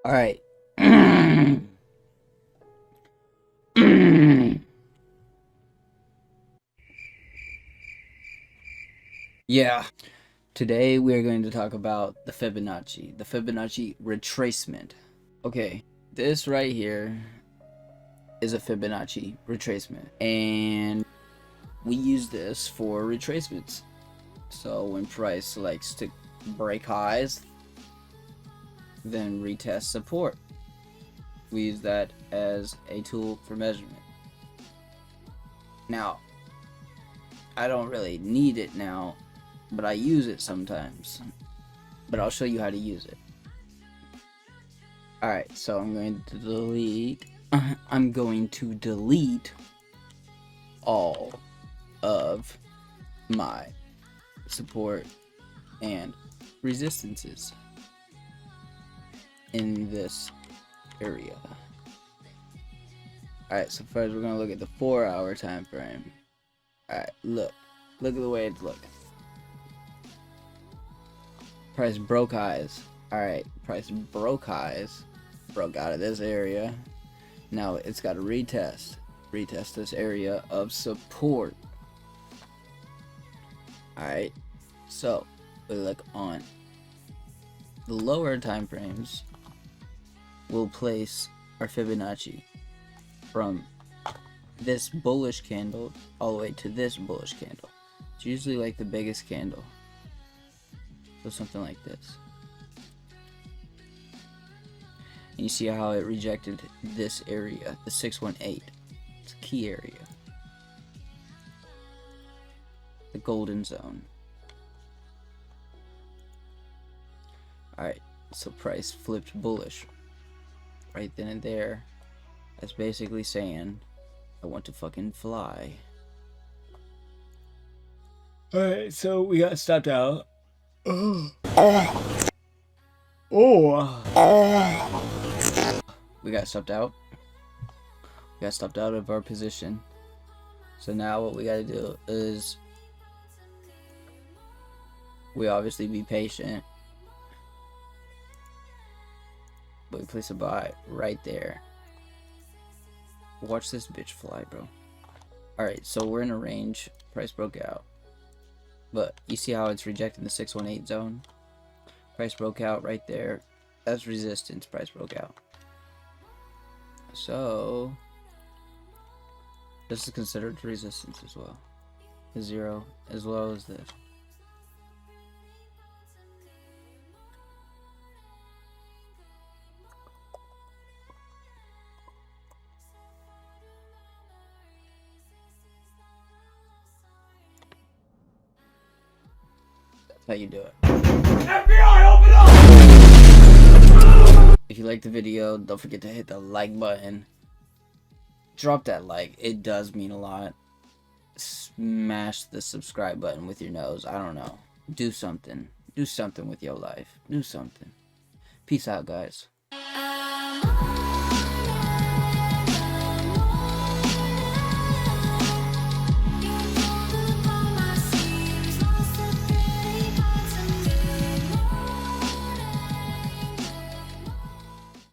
All right. Yeah. Today we are going to talk about the Fibonacci retracement. Okay, this right here is a Fibonacci retracement, and we use this for retracements. So when price likes to break highs, then retest support. We use that as a tool for measurement. Now, I don't really need it now, but I use it sometimes. But I'll show you how to use it. Alright, so I'm going to delete all of my support and resistances in this area. Alright, so first we're going to look at the 4-hour time frame. Alright, look at the way it's looking. Price broke highs. Alright, price broke highs. Broke out of this area. Now it's got to retest this area of support. Alright, so we look on the lower time frames. We'll place our Fibonacci from this bullish candle all the way to this bullish candle. It's usually like the biggest candle, so something like this. And you see how it rejected this area, the 618. It's a key area, the golden zone. Alright, so price flipped bullish right then and there. That's basically saying, I want to fucking fly. Alright, so we got stopped out. We got stopped out. We got stopped out of our position. So now what we gotta do is we obviously be patient. But we place a buy right there. Watch this bitch fly, bro. Alright, so we're in a range. Price broke out. But you see how it's rejecting the 618 zone? Price broke out right there. That's resistance. Price broke out. So this is considered resistance as well. The 0 as well as this. How you do it. FBI, open up! If you like the video, don't forget to hit the like button. Drop that like, it does mean a lot. Smash the subscribe button with your nose. I don't know. Do something. Do something with your life. Do something. Peace out, guys.